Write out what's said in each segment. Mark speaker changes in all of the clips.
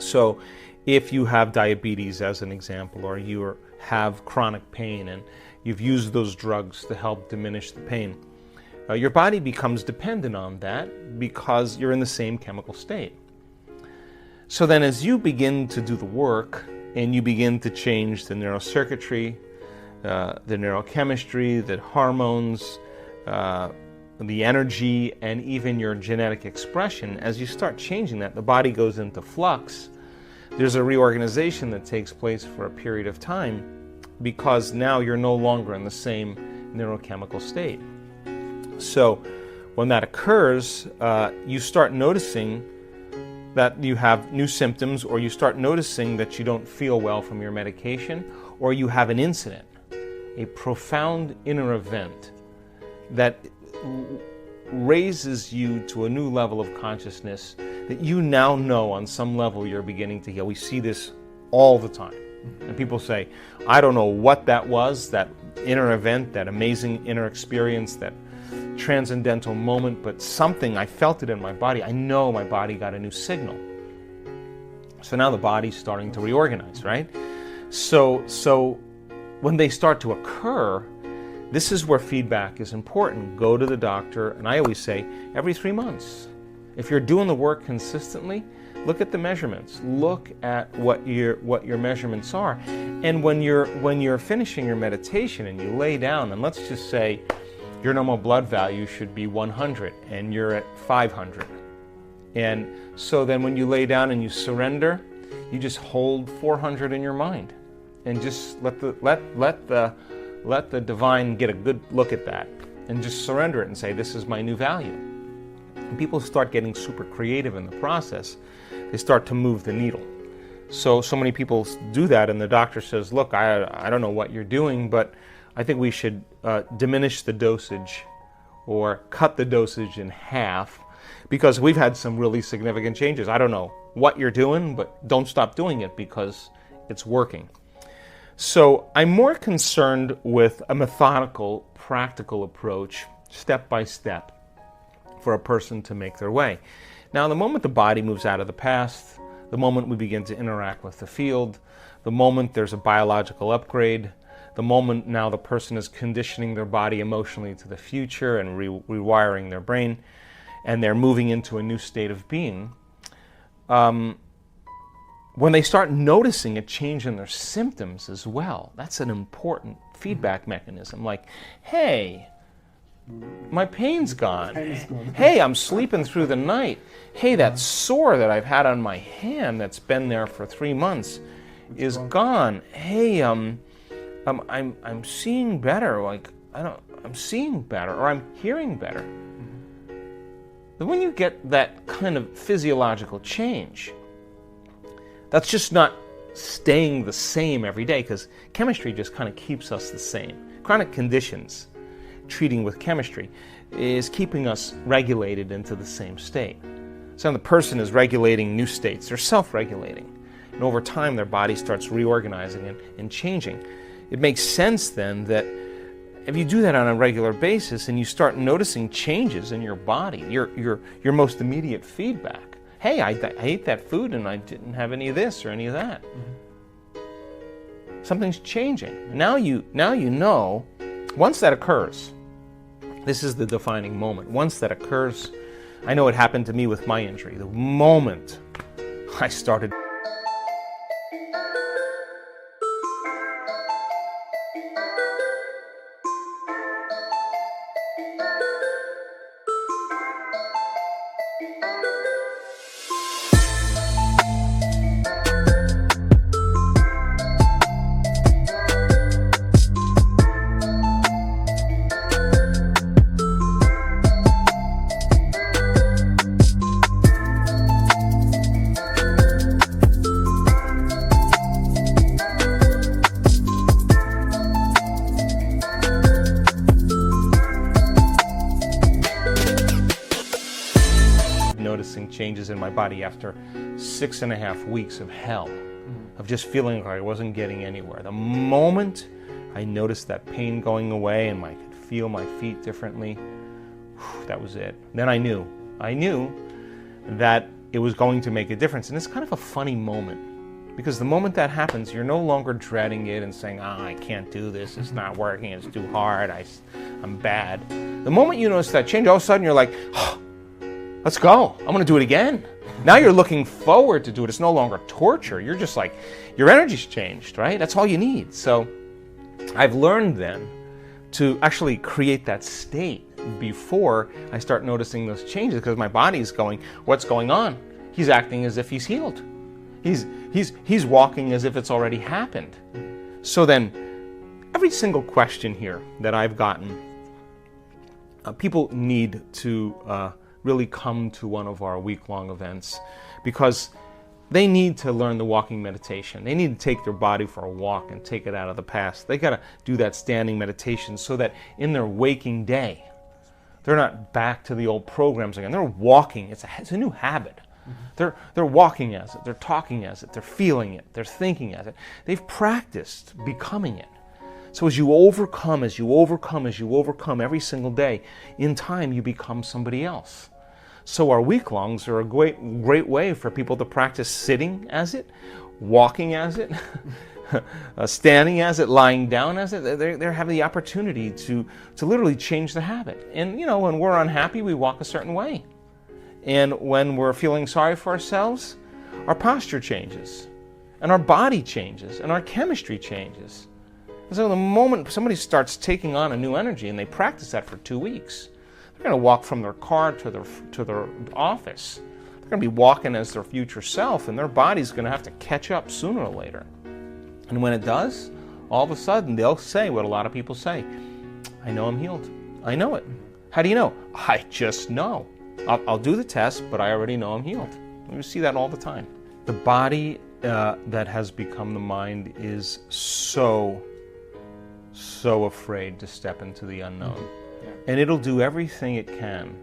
Speaker 1: So if you have diabetes, as an example, or you have chronic pain and you've used those drugs to help diminish the pain, your body becomes dependent on that because you're in the same chemical state. So then as you begin to do the work and you begin to change the neurocircuitry, the neurochemistry, the hormones, the energy, and even your genetic expression, as you start changing that, the body goes into flux. There's a reorganization that takes place for a period of time because now you're no longer in the same neurochemical state. So when that occurs, you start noticing that you have new symptoms, or you start noticing that you don't feel well from your medication, or you have an incident, a profound inner event that raises you to a new level of consciousness that you now know on some level you're beginning to heal. We see this all the time. And people say, I don't know what that was, that inner event, that amazing inner experience, that transcendental moment, but something, I felt it in my body. I know my body got a new signal. So now the body's starting to reorganize, right? So when they start to occur, this is where feedback is important. Go to the doctor, and I always say every 3 months. If you're doing the work consistently, look at the measurements. Look at what your measurements are. And when you're finishing your meditation and you lay down, and let's just say your normal blood value should be 100 and you're at 500. And so then when you lay down and you surrender, you just hold 400 in your mind and just let the divine get a good look at that and just surrender it and say, this is my new value. And people start getting super creative in the process. They start to move the needle. So many people do that, and the doctor says, look, I don't know what you're doing, but I think we should diminish the dosage or cut the dosage in half because we've had some really significant changes. I don't know what you're doing, but don't stop doing it because it's working. So I'm more concerned with a methodical, practical approach, step by step, for a person to make their way. Now, the moment the body moves out of the past, the moment we begin to interact with the field, the moment there's a biological upgrade, the moment now the person is conditioning their body emotionally to the future and rewiring their brain, and they're moving into a new state of being, when they start noticing a change in their symptoms as well, that's an important feedback mechanism. Like, hey, my pain's gone. Hey, I'm sleeping through the night. Hey, that sore that I've had on my hand that's been there for 3 months is gone. Hey, I'm seeing better. Like, I'm seeing better, or I'm hearing better. Then when you get that kind of physiological change, that's just not staying the same every day, because chemistry just kind of keeps us the same. Chronic conditions, treating with chemistry, is keeping us regulated into the same state. So the person is regulating new states. They're self-regulating. And over time, their body starts reorganizing and changing. It makes sense then that if you do that on a regular basis and you start noticing changes in your body, your most immediate feedback. Hey, I ate that food and I didn't have any of this or any of that. Something's changing. Now you know, once that occurs, this is the defining moment. Once that occurs, I know it happened to me with my injury. The moment I started noticing changes in my body after 6.5 weeks of hell, of just feeling like I wasn't getting anywhere. The moment I noticed that pain going away and I could feel my feet differently, that was it. Then I knew that it was going to make a difference. And it's kind of a funny moment, because the moment that happens, you're no longer dreading it and saying, I can't do this, it's not working, it's too hard, I'm bad. The moment you notice that change, all of a sudden you're like, let's go, I'm going to do it again. Now you're looking forward to do it. It's no longer torture. You're just like, your energy's changed, right? That's all you need. So I've learned then to actually create that state before I start noticing those changes, because my body's going, what's going on? He's acting as if he's healed. He's walking as if it's already happened. So then, every single question here that I've gotten, people need to really come to one of our week-long events, because they need to learn the walking meditation. They need to take their body for a walk and take it out of the past. They got to do that standing meditation so that in their waking day, they're not back to the old programs again. They're walking. It's a new habit. Mm-hmm. They're walking as it. They're talking as it. They're feeling it. They're thinking as it. They've practiced becoming it. So as you overcome every single day, in time you become somebody else. So our week-longs are a great way for people to practice sitting as it, walking as it, standing as it, lying down as it. They have the opportunity to literally change the habit. And when we're unhappy, we walk a certain way. And when we're feeling sorry for ourselves, our posture changes, and our body changes, and our chemistry changes. And so the moment somebody starts taking on a new energy, and they practice that for 2 weeks, they're going to walk from their car to their office. They're going to be walking as their future self, and their body's going to have to catch up sooner or later. And when it does, all of a sudden they'll say what a lot of people say, I know I'm healed. I know it. How do you know? I just know. I'll do the test, but I already know I'm healed. We see that all the time. The body that has become the mind is so afraid to step into the unknown. Yeah. And it'll do everything it can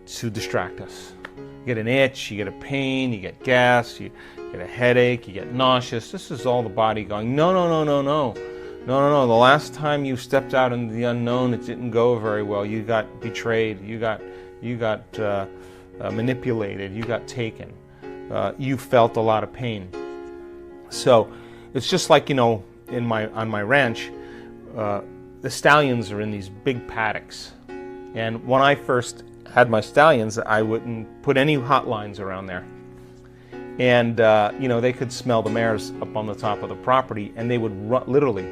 Speaker 1: to distract us. You get an itch, you get a pain, you get gas, you get a headache, you get nauseous. This is all the body going, no. The last time you stepped out into the unknown, it didn't go very well. You got betrayed, you got manipulated, you got taken. You felt a lot of pain. So it's just like, on my ranch, the stallions are in these big paddocks. And when I first had my stallions, I wouldn't put any hot lines around there. And, they could smell the mares up on the top of the property, and they would literally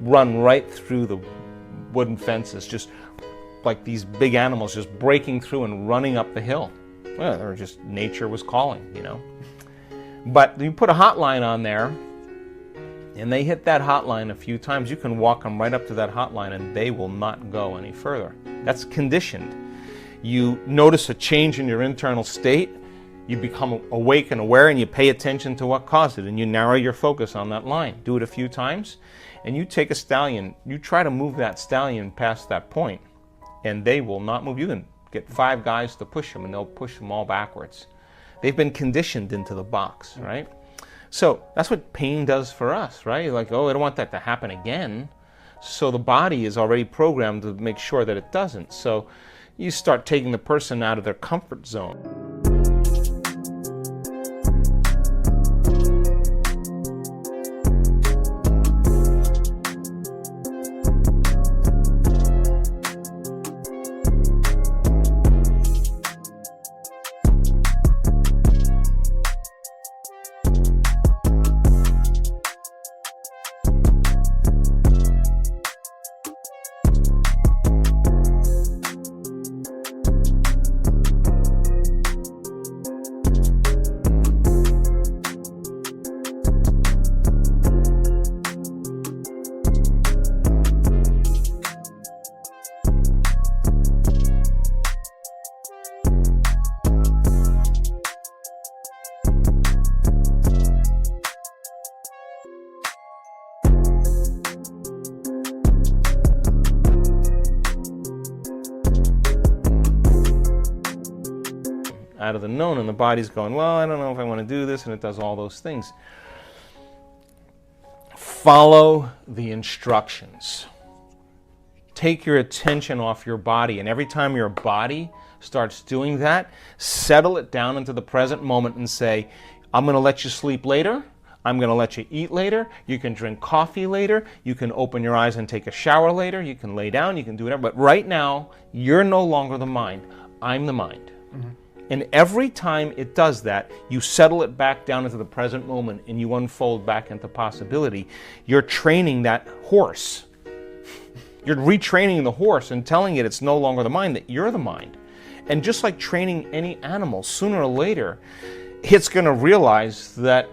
Speaker 1: run right through the wooden fences, just like these big animals just breaking through and running up the hill. Well, they were just, nature was calling, But you put a hot line on there, and they hit that hotline a few times, you can walk them right up to that hotline and they will not go any further. That's conditioned. You notice a change in your internal state, you become awake and aware, and you pay attention to what caused it, and you narrow your focus on that line. Do it a few times, and you take a stallion, you try to move that stallion past that point, and they will not move. You can get 5 guys to push them, and they'll push them all backwards. They've been conditioned into the box, right? So that's what pain does for us, right? Like, I don't want that to happen again. So the body is already programmed to make sure that it doesn't. So you start taking the person out of their comfort zone. Out of the known, and the body's going, well, I don't know if I want to do this, and it does all those things. Follow the instructions. Take your attention off your body, and every time your body starts doing that, settle it down into the present moment and say, I'm going to let you sleep later. I'm going to let you eat later. You can drink coffee later. You can open your eyes and take a shower later. You can lay down. You can do whatever. But right now, you're no longer the mind. I'm the mind. Mm-hmm. And every time it does that, you settle it back down into the present moment and you unfold back into possibility. You're training that horse. You're retraining the horse and telling it it's no longer the mind, that you're the mind. And just like training any animal, sooner or later, it's going to realize that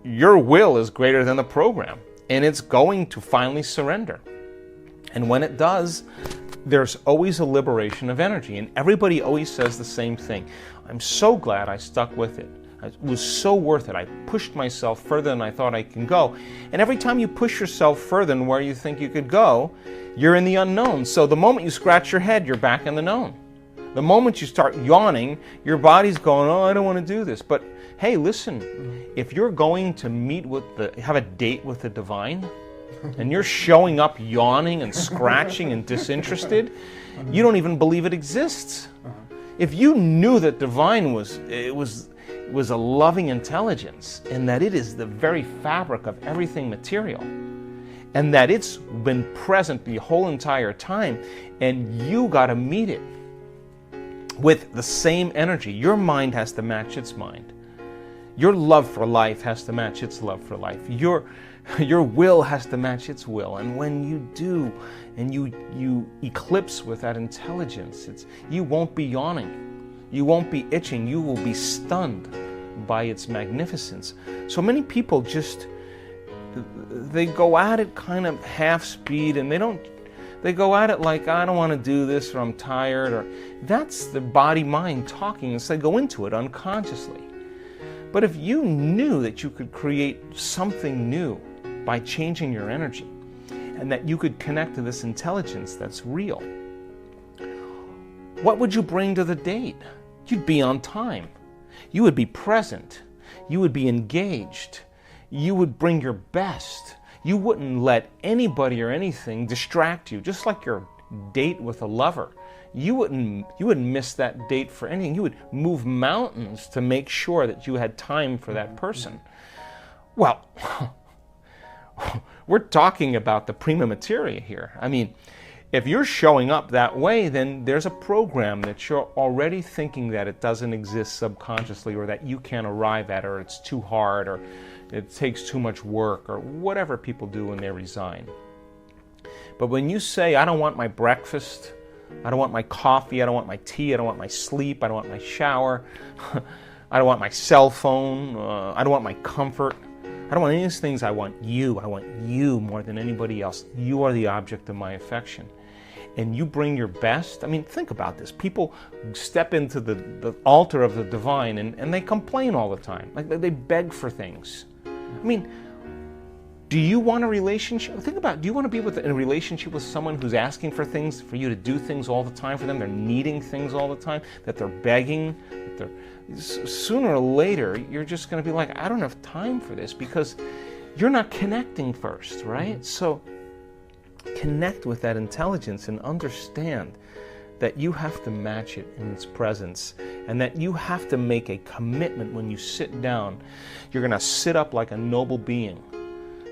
Speaker 1: your will is greater than the program, and it's going to finally surrender. And when it does, there's always a liberation of energy, and everybody always says the same thing. I'm so glad I stuck with it. It was so worth it. I pushed myself further than I thought I can go. And every time you push yourself further than where you think you could go, you're in the unknown. So the moment you scratch your head, you're back in the known. The moment you start yawning, your body's going, oh, I don't want to do this. But hey, listen, if you're going to have a date with the divine, and you're showing up yawning and scratching and disinterested, you don't even believe it exists. If you knew that divine was a loving intelligence, and that it is the very fabric of everything material, and that it's been present the whole entire time, and you got to meet it with the same energy. Your mind has to match its mind. Your love for life has to match its love for life. Your will has to match its will. And when you do, and you eclipse with that intelligence, you won't be yawning. You won't be itching. You will be stunned by its magnificence. So many people they go at it kind of half speed, and they go at it like, I don't want to do this, or I'm tired, or that's the body-mind talking, and so they go into it unconsciously. But if you knew that you could create something new by changing your energy, and that you could connect to this intelligence that's real, what would you bring to the date? You'd be on time. You would be present. You would be engaged. You would bring your best. You wouldn't let anybody or anything distract you, just like your date with a lover. You wouldn't miss that date for anything. You would move mountains to make sure that you had time for that person. Well, we're talking about the prima materia here. I mean, if you're showing up that way, then there's a program that you're already thinking that it doesn't exist subconsciously, or that you can't arrive at, or it's too hard, or it takes too much work, or whatever people do when they resign. But when you say, I don't want my breakfast, I don't want my coffee, I don't want my tea, I don't want my sleep, I don't want my shower, I don't want my cell phone, I don't want my comfort, I don't want any of these things, I want you more than anybody else. You are the object of my affection. And you bring your best. I mean, think about this. People step into the altar of the divine, and they complain all the time. Like they beg for things. I mean, do you want a relationship? Think about it. Do you want to be in a relationship with someone who's asking for things, for you to do things all the time for them? They're needing things all the time, that they're begging, sooner or later, you're just going to be like, I don't have time for this, because you're not connecting first, right? So connect with that intelligence and understand that you have to match it in its presence, and that you have to make a commitment when you sit down. You're going to sit up like a noble being,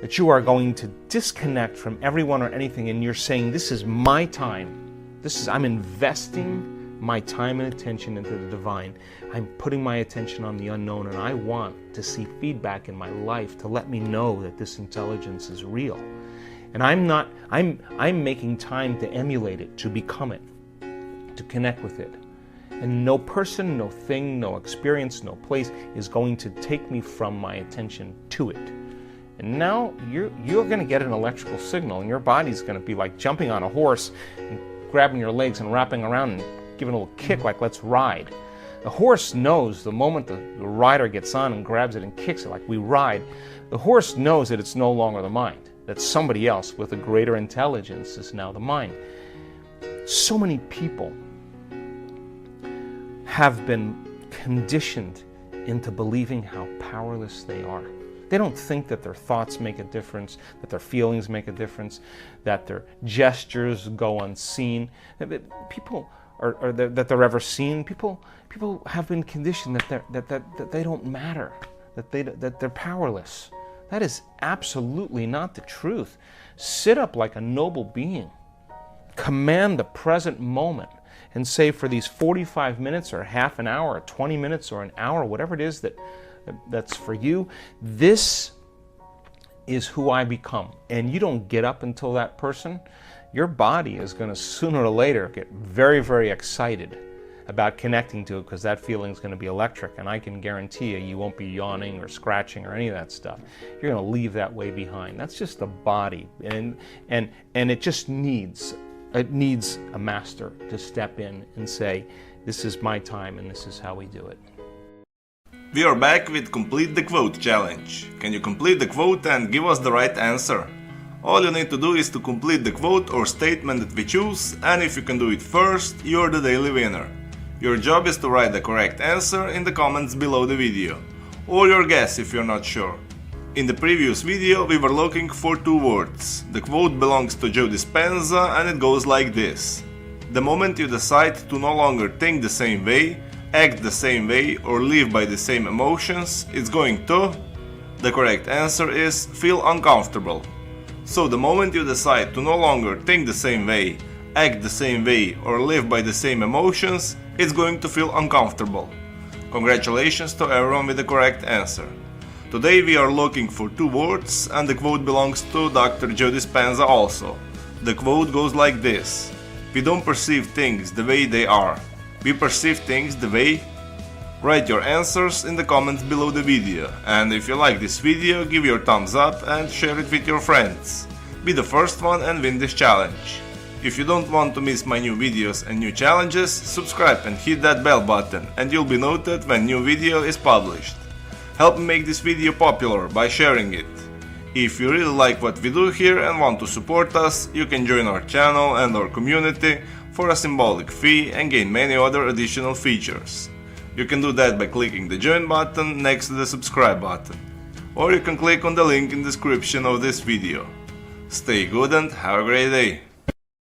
Speaker 1: that you are going to disconnect from everyone or anything, and you're saying, this is my time. I'm investing my time and attention into the divine. I'm putting my attention on the unknown, and I want to see feedback in my life to let me know that this intelligence is real. And I'm making time to emulate it, to become it, to connect with it. And no person, no thing, no experience, no place is going to take me from my attention to it. And now you're going to get an electrical signal, and your body's going to be like jumping on a horse and grabbing your legs and wrapping around and giving a little kick like, let's ride. The horse knows the moment the rider gets on and grabs it and kicks it like we ride, the horse knows that it's no longer the mind, that somebody else with a greater intelligence is now the mind. So many people have been conditioned into believing how powerless they are. They don't think that their thoughts make a difference, that their feelings make a difference, that their gestures go unseen. People or that they're ever seen. People have been conditioned that they don't matter, that they're powerless. That is absolutely not the truth. Sit up like a noble being. Command the present moment and say, for these 45 minutes or half an hour or 20 minutes or an hour, whatever it is that's for you, this is who I become. And you don't get up until that person, your body is going to sooner or later get very, very excited about connecting to it, because that feeling is going to be electric, and I can guarantee you won't be yawning or scratching or any of that stuff. You're going to leave that way behind. That's just the body, and it just needs a master to step in and say, this is my time and this is how we do it.
Speaker 2: We are back with Complete the Quote challenge. Can you complete the quote and give us the right answer? All you need to do is to complete the quote or statement that we choose, and if you can do it first, you're the daily winner. Your job is to write the correct answer in the comments below the video, or your guess if you're not sure. In the previous video we were looking for 2 words. The quote belongs to Joe Dispenza and it goes like this. The moment you decide to no longer think the same way, act the same way, or live by the same emotions, it's going to... The correct answer is feel uncomfortable. So the moment you decide to no longer think the same way, act the same way, or live by the same emotions, it's going to feel uncomfortable. Congratulations to everyone with the correct answer. Today we are looking for 2 words, and the quote belongs to Dr. Joe Dispenza also. The quote goes like this. We don't perceive things the way they are. We perceive things the way... Write your answers in the comments below the video, and if you like this video, give your thumbs up and share it with your friends. Be the first one and win this challenge. If you don't want to miss my new videos and new challenges, subscribe and hit that bell button, and you'll be notified when new video is published. Help me make this video popular by sharing it. If you really like what we do here and want to support us, you can join our channel and our community for a symbolic fee and gain many other additional features. You can do that by clicking the join button next to the subscribe button, or you can click on the link in the description of this video. Stay good and have a great day!